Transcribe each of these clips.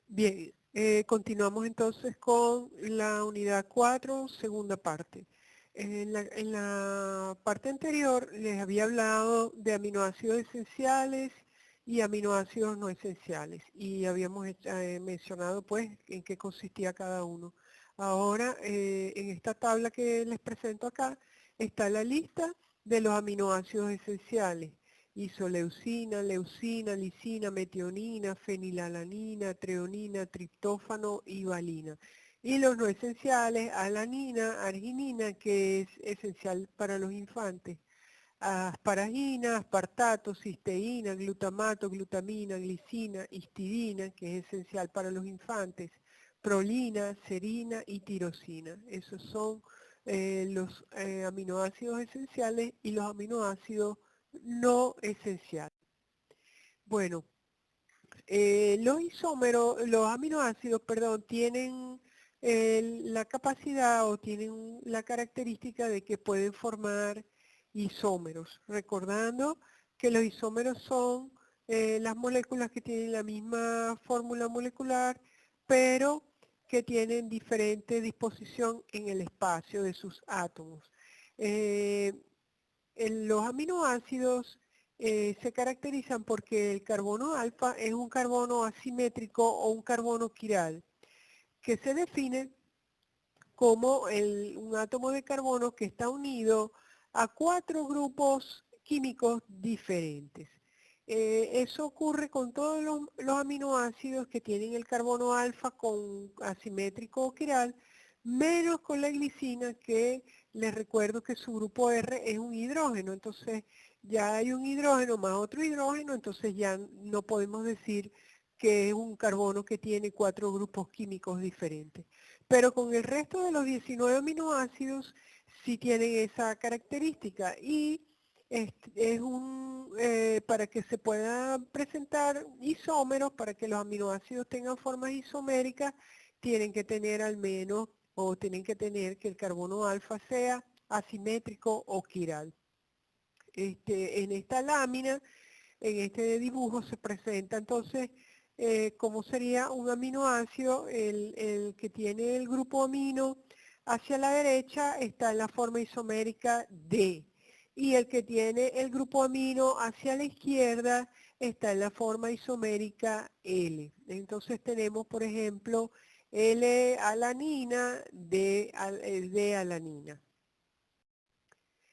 Bien, continuamos entonces con la unidad 4, segunda parte. En la parte anterior les había hablado de aminoácidos esenciales y aminoácidos no esenciales y habíamos mencionado pues en qué consistía cada uno. Ahora en esta tabla que les presento acá está la lista de los aminoácidos esenciales: isoleucina, leucina, lisina, metionina, fenilalanina, treonina, triptófano y valina. Y los no esenciales: alanina, arginina, que es esencial para los infantes, asparagina, aspartato, cisteína, glutamato, glutamina, glicina, histidina, que es esencial para los infantes, prolina, serina y tirosina. Esos son los aminoácidos esenciales y los aminoácidos no esenciales. Bueno, los isómeros, los aminoácidos, perdón, tienen la capacidad o tienen la característica de que pueden formar isómeros, recordando que los isómeros son las moléculas que tienen la misma fórmula molecular, pero que tienen diferente disposición en el espacio de sus átomos. Los aminoácidos se caracterizan porque el carbono alfa es un carbono asimétrico o un carbono quiral, que se define como un átomo de carbono que está unido a 4 grupos químicos diferentes. Eso ocurre con todos los aminoácidos que tienen el carbono alfa con asimétrico o quiral, menos con la glicina, que les recuerdo que su grupo R es un hidrógeno. Entonces ya hay un hidrógeno más otro hidrógeno, entonces ya no podemos decir que es un carbono que tiene 4 grupos químicos diferentes. Pero con el resto de los 19 aminoácidos sí tienen esa característica, y para que se puedan presentar isómeros, para que los aminoácidos tengan formas isoméricas, tienen que tener al menos, o tienen que tener que el carbono alfa sea asimétrico o quiral. En esta lámina, en este dibujo, se presenta entonces cómo sería un aminoácido. El que tiene el grupo amino hacia la derecha está en la forma isomérica D, y el que tiene el grupo amino hacia la izquierda está en la forma isomérica L. Entonces tenemos, por ejemplo, L-alanina, D-alanina.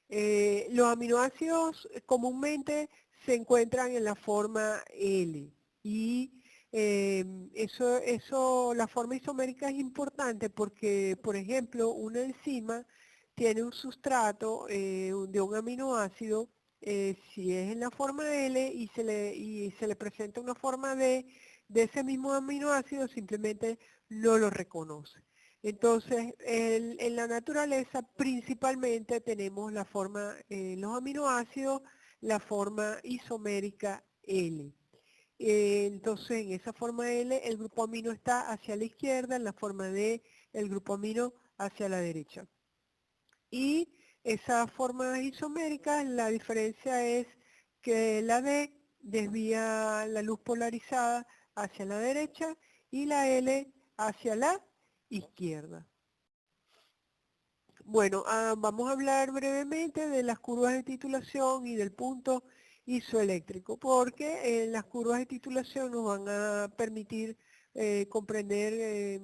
Los aminoácidos comúnmente se encuentran en la forma L, y la forma isomérica es importante porque, por ejemplo, una enzima tiene un sustrato de un aminoácido. Si es en la forma L y se le presenta una forma D de ese mismo aminoácido, simplemente no lo reconoce. Entonces, en la naturaleza principalmente tenemos la forma, los aminoácidos, la forma isomérica L. Entonces, en esa forma L, el grupo amino está hacia la izquierda, en la forma D, el grupo amino hacia la derecha. Y esas formas isoméricas, la diferencia es que la D desvía la luz polarizada hacia la derecha y la L hacia la izquierda. Bueno, vamos a hablar brevemente de las curvas de titulación y del punto isoeléctrico, porque las curvas de titulación nos van a permitir comprender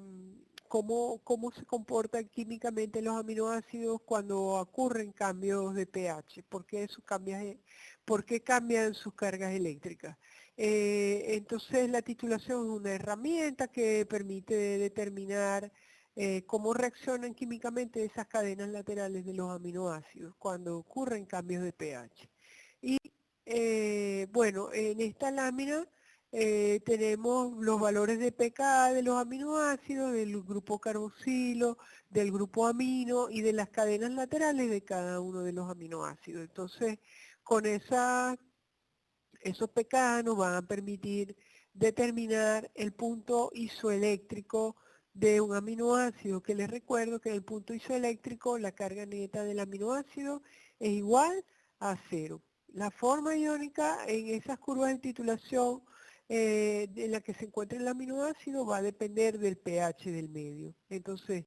cómo se comportan químicamente los aminoácidos cuando ocurren cambios de pH, por qué cambian sus cargas eléctricas. Entonces la titulación es una herramienta que permite determinar cómo reaccionan químicamente esas cadenas laterales de los aminoácidos cuando ocurren cambios de pH. Y bueno, en esta lámina tenemos los valores de pKa de los aminoácidos, del grupo carboxilo, del grupo amino y de las cadenas laterales de cada uno de los aminoácidos. Entonces, con esos pKa nos van a permitir determinar el punto isoeléctrico de un aminoácido, que les recuerdo que en el punto isoeléctrico la carga neta del aminoácido es igual a 0. La forma iónica en esas curvas de titulación en la que se encuentra el aminoácido va a depender del pH del medio. Entonces,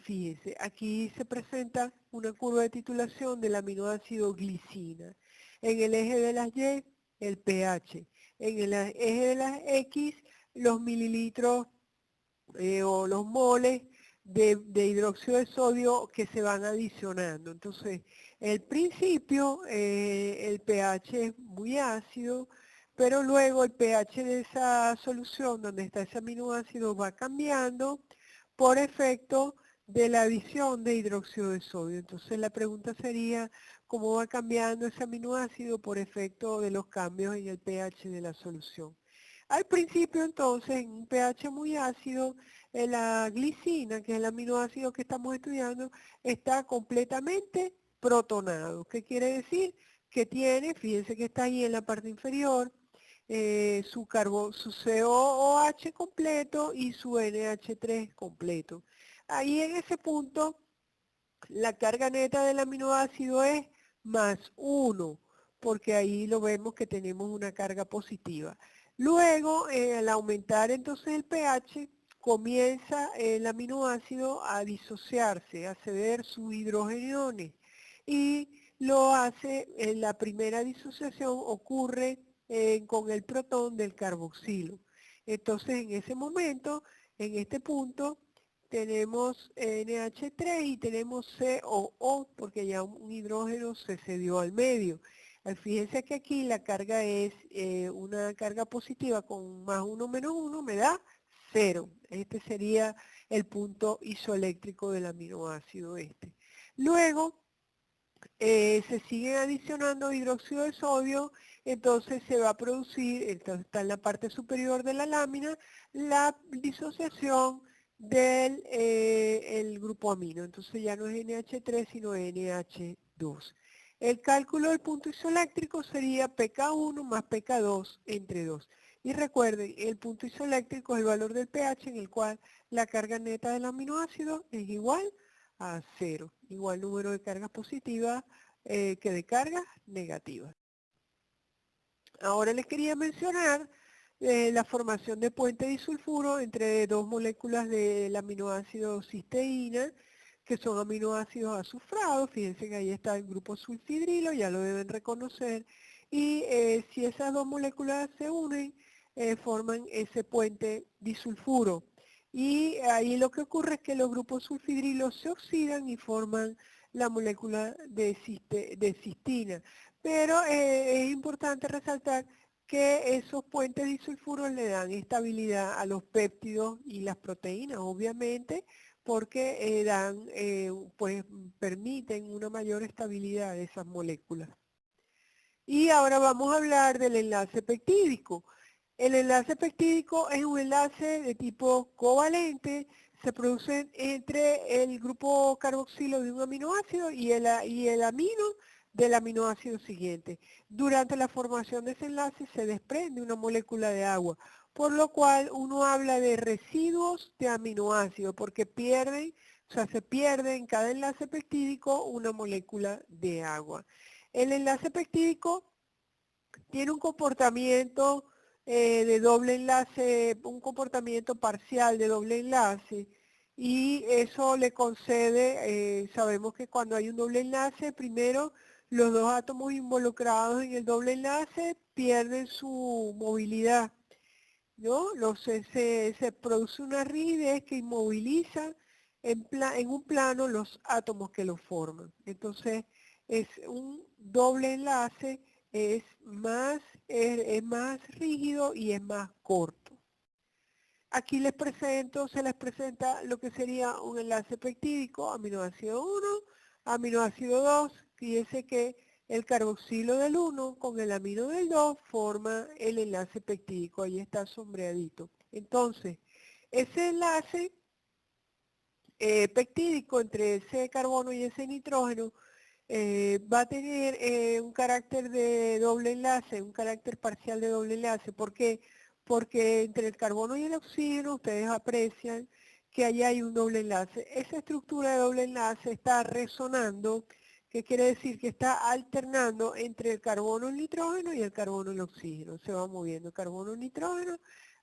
fíjense, aquí se presenta una curva de titulación del aminoácido glicina. En el eje de las Y, el pH. En el eje de las X, los mililitros o los moles de hidróxido de sodio que se van adicionando. Entonces, al principio el pH es muy ácido, pero luego el pH de esa solución donde está ese aminoácido va cambiando por efecto de la adición de hidróxido de sodio. Entonces la pregunta sería, ¿cómo va cambiando ese aminoácido por efecto de los cambios en el pH de la solución? Al principio entonces, en un pH muy ácido, la glicina, que es el aminoácido que estamos estudiando, está completamente protonado. ¿Qué quiere decir? Que tiene, fíjense que está ahí en la parte inferior, su COOH completo y su NH3 completo. Ahí en ese punto, la carga neta del aminoácido es +1, porque ahí lo vemos que tenemos una carga positiva. Luego, al aumentar entonces el pH, comienza el aminoácido a disociarse, a ceder sus hidrogeniones. Y lo hace, en la primera disociación ocurre con el protón del carboxilo. Entonces, en ese momento, en este punto, tenemos NH3 y tenemos COO, porque ya un hidrógeno se cedió al medio. Fíjense que aquí la carga es una carga positiva con +1 -1 me da 0. Este sería el punto isoeléctrico del aminoácido este. Luego se sigue adicionando hidróxido de sodio, entonces se va a producir, está en la parte superior de la lámina, la disociación del el grupo amino. Entonces ya no es NH3 sino NH2. El cálculo del punto isoeléctrico sería pK1 más pK2 entre 2. Y recuerden, el punto isoeléctrico es el valor del pH en el cual la carga neta del aminoácido es igual a 0. Igual número de cargas positivas que de cargas negativas. Ahora les quería mencionar la formación de puente disulfuro entre dos moléculas del aminoácido cisteína, que son aminoácidos azufrados. Fíjense que ahí está el grupo sulfidrilo, ya lo deben reconocer. Y si esas dos moléculas se unen, forman ese puente disulfuro. Y ahí lo que ocurre es que los grupos sulfidrilos se oxidan y forman la molécula de cistina. Pero es importante resaltar que esos puentes disulfuros le dan estabilidad a los péptidos y las proteínas, obviamente, porque pues permiten una mayor estabilidad de esas moléculas. Y ahora vamos a hablar del enlace peptídico. El enlace peptídico es un enlace de tipo covalente, se produce entre el grupo carboxilo de un aminoácido y el amino del aminoácido siguiente. Durante la formación de ese enlace se desprende una molécula de agua, por lo cual uno habla de residuos de aminoácido, porque se pierde en cada enlace peptídico una molécula de agua. El enlace peptídico tiene un comportamiento de doble enlace, un comportamiento parcial de doble enlace, y eso le concede, sabemos que cuando hay un doble enlace, primero los dos átomos involucrados en el doble enlace pierden su movilidad, ¿no? Se produce una rigidez que inmoviliza en un plano los átomos que lo forman. Entonces, es un doble enlace, es más rígido y es más corto. Aquí se les presenta lo que sería un enlace peptídico, aminoácido 1, aminoácido 2. Fíjense que el carboxilo del 1 con el amino del 2 forma el enlace peptídico, ahí está sombreadito. Entonces, ese enlace peptídico entre ese carbono y ese nitrógeno va a tener un carácter de doble enlace, un carácter parcial de doble enlace. ¿Por qué? Porque entre el carbono y el oxígeno ustedes aprecian que allá hay un doble enlace. Esa estructura de doble enlace está resonando ¿Qué quiere decir? Que está alternando entre el carbono, el nitrógeno y el carbono, el oxígeno. Se va moviendo carbono, nitrógeno,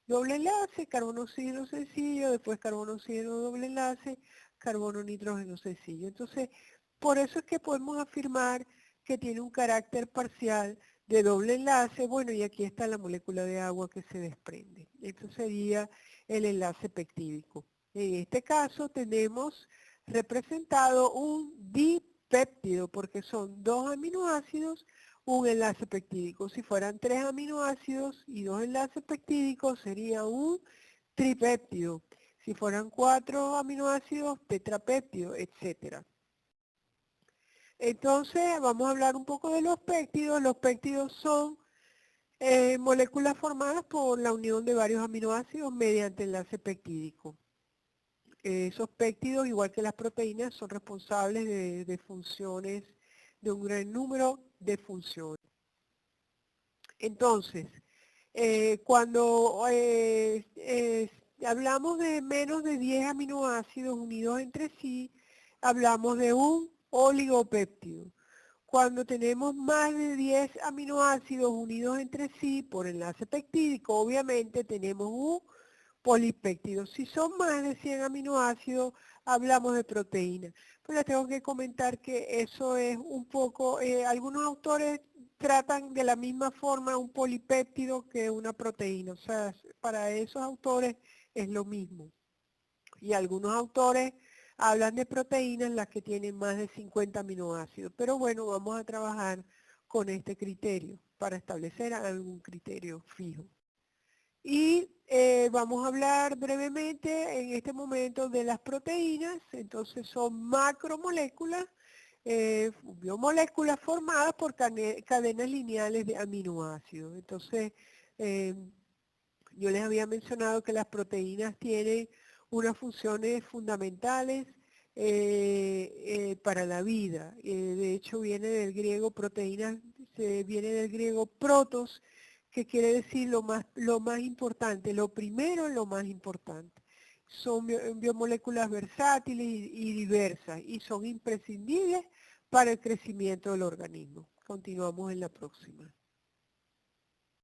doble enlace, carbono, oxígeno sencillo, después carbono, oxígeno, doble enlace, carbono, nitrógeno sencillo. Entonces, por eso es que podemos afirmar que tiene un carácter parcial de doble enlace. Bueno, y aquí está la molécula de agua que se desprende. Esto sería el enlace peptídico. En este caso tenemos representado un dipéptido, porque son 2 aminoácidos, un enlace peptídico. Si fueran 3 aminoácidos y 2 enlaces peptídicos, sería un tripéptido. Si fueran 4 aminoácidos, tetrapéptido, etc. Entonces, vamos a hablar un poco de los péptidos. Los péptidos son moléculas formadas por la unión de varios aminoácidos mediante enlace peptídico. Esos péptidos, igual que las proteínas, son responsables de funciones, de un gran número de funciones. Entonces, cuando hablamos de menos de 10 aminoácidos unidos entre sí, hablamos de un oligopéptido. Cuando tenemos más de 10 aminoácidos unidos entre sí por enlace peptídico, obviamente tenemos un polipéptidos. Si son más de 100 aminoácidos, hablamos de proteínas. Pues les tengo que comentar que eso es un poco, algunos autores tratan de la misma forma un polipéptido que una proteína. O sea, para esos autores es lo mismo. Y algunos autores hablan de proteínas las que tienen más de 50 aminoácidos. Pero bueno, vamos a trabajar con este criterio para establecer algún criterio fijo. Y vamos a hablar brevemente en este momento de las proteínas. Entonces son macromoléculas, biomoléculas formadas por cadenas lineales de aminoácidos. Entonces, yo les había mencionado que las proteínas tienen unas funciones fundamentales para la vida. De hecho, viene del griego proteínas, viene del griego protos, que quiere decir lo más importante, lo primero, lo más importante. Son biomoléculas versátiles y diversas y son imprescindibles para el crecimiento del organismo. Continuamos en la próxima.